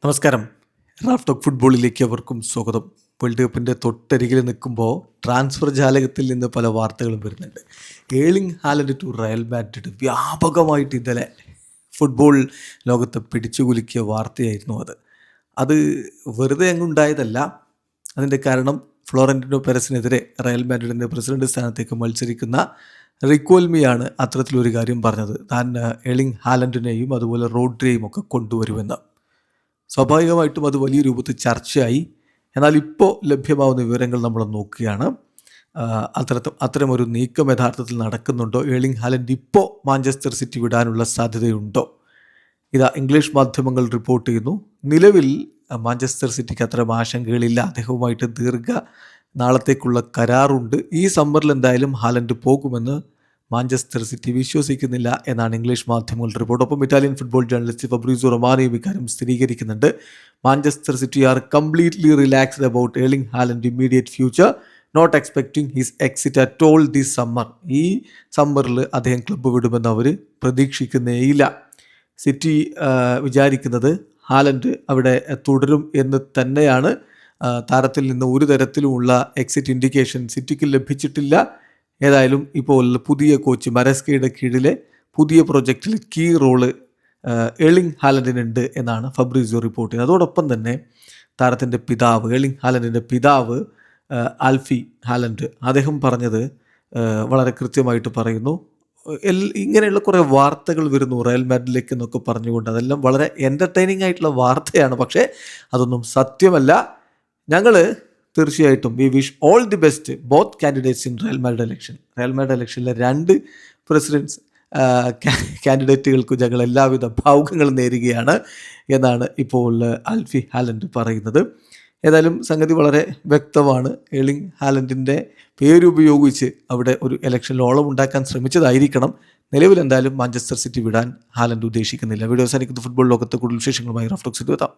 നമസ്കാരം. Raf talk ഫുട്ബോളിലേക്ക് അവർക്കും സ്വാഗതം. വേൾഡ് കപ്പിൻ്റെ തൊട്ടരികിൽ നിൽക്കുമ്പോൾ ട്രാൻസ്ഫർ ജാലകത്തിൽ നിന്ന് പല വാർത്തകളും വരുന്നുണ്ട്. Erling Haaland to Real Madrid വ്യാപകമായിട്ട് ഇന്നലെ ഫുട്ബോൾ ലോകത്തെ പിടിച്ചുകുലുക്കിയ വാർത്തയായിരുന്നു അത് വെറുതെ അങ്ങുണ്ടായതല്ല. അതിൻ്റെ കാരണം ഫ്ലോറന്റിനോ പെരസിനെതിരെ റയൽ മാഡ്രിഡിൻ്റെ പ്രസിഡന്റ് സ്ഥാനത്തേക്ക് മത്സരിക്കുന്ന റിക്കോൽമിയാണ് അത്തരത്തിലൊരു കാര്യം പറഞ്ഞത്. താൻ ഏർലിംഗ് ഹാലൻഡിനെയും അതുപോലെ റോഡ്രിയെയും ഒക്കെ കൊണ്ടുവരുമെന്ന്. സ്വാഭാവികമായിട്ടും അത് വലിയ രൂപത്തിൽ ചർച്ചയായി. എന്നാൽ ഇപ്പോൾ ലഭ്യമാവുന്ന വിവരങ്ങൾ നമ്മൾ നോക്കുകയാണ്. അത്തരമൊരു നീക്കം യഥാർത്ഥത്തിൽ നടക്കുന്നുണ്ടോ? ഏർലിംഗ് ഹാലൻഡ് ഇപ്പോൾ മാഞ്ചസ്റ്റർ സിറ്റി വിടാനുള്ള സാധ്യതയുണ്ടോ? ഇംഗ്ലീഷ് മാധ്യമങ്ങൾ റിപ്പോർട്ട് ചെയ്യുന്നു. നിലവിൽ മാഞ്ചസ്റ്റർ സിറ്റിക്ക് അത്തരം ആശങ്കകളില്ല. അദ്ദേഹവുമായിട്ട് നാളത്തേക്കുള്ള കരാറുണ്ട്. ഈ സമ്മറിൽ എന്തായാലും ഹാലൻഡ് പോകുമെന്ന് മാഞ്ചസ്റ്റർ സിറ്റി വിശ്വസിക്കുന്നില്ല എന്നാണ് ഇംഗ്ലീഷ് മാധ്യമങ്ങൾ റിപ്പോർട്ട്. ഒപ്പം ഇറ്റാലിയൻ ഫുട്ബോൾ ജേർണലിസ്റ്റ് ഫബ്രീസോ റൊമാനോയും ഇക്കാര്യം സ്ഥിരീകരിക്കുന്നുണ്ട്. Manchester City are completely relaxed about Erling Haaland immediate future, not expecting his exit at all this summer. ഈ സമ്മറിൽ അദ്ദേഹം ക്ലബ്ബ് വിടുമെന്ന് അവർ പ്രതീക്ഷിക്കുന്നേയില്ല. സിറ്റി വിചാരിക്കുന്നത് ഹാലൻഡ് അവിടെ തുടരും എന്ന് തന്നെയാണ്. താരത്തിൽ നിന്ന് ഒരു തരത്തിലുമുള്ള എക്സിറ്റ് ഇൻഡിക്കേഷൻ സിറ്റിക്ക് ലഭിച്ചിട്ടില്ല. ഏതായാലും ഇപ്പോൾ പുതിയ കോച്ച് മരസ്കയുടെ കീഴിലെ പുതിയ പ്രൊജക്റ്റിൽ കീ റോള് ഏർലിംഗ് ഹാലൻഡിനുണ്ട് എന്നാണ് ഫബ്രീസിയോ റിപ്പോർട്ട് ചെയ്യുന്നത്. അതോടൊപ്പം തന്നെ താരത്തിൻ്റെ പിതാവ്, ഏർലിംഗ് ഹാലൻഡിൻ്റെ പിതാവ് ആൽഫി ഹാലൻഡ്, അദ്ദേഹം പറഞ്ഞത് വളരെ കൃത്യമായിട്ട് പറയുന്നു. ഇങ്ങനെയുള്ള കുറേ വാർത്തകൾ വരുന്നു റയൽ മാഡ്രിഡിലേക്ക് എന്നൊക്കെ പറഞ്ഞുകൊണ്ട്. അതെല്ലാം വളരെ എൻ്റർടൈനിങ് ആയിട്ടുള്ള വാർത്തയാണ്, പക്ഷേ അതൊന്നും സത്യമല്ല. ഞങ്ങൾ തീർച്ചയായിട്ടും we wish all the best both candidates in Real Madrid election. Real Madrid ഇലക്ഷനിലെ രണ്ട് പ്രസിഡൻസ് കാൻഡിഡേറ്റുകൾക്ക് ഞങ്ങൾ എല്ലാവിധ ഭാവുകങ്ങളും നേരുകയാണ് എന്നാണ് ഇപ്പോൾ ആൽഫി ഹാലൻഡ് പറയുന്നത്. ഏതായാലും സംഗതി വളരെ വ്യക്തമാണ്. ഏർലിംഗ് ഹാലൻഡിൻ്റെ പേരുപയോഗിച്ച് അവിടെ ഒരു ഇലക്ഷനിൽ ഓളമുണ്ടാക്കാൻ ശ്രമിച്ചതായിരിക്കണം. നിലവിൽ എന്തായാലും മാഞ്ചസ്റ്റർ സിറ്റി വിടാൻ ഹാലൻഡ് ഉദ്ദേശിക്കുന്നില്ല. വീഡിയോ അവസാനിക്കുന്ന ഫുട്ബോൾ ലോകത്തെ കൂടുതൽ വിശേഷങ്ങളുമായി റാഫ് ടോക്സിൽ എത്താം.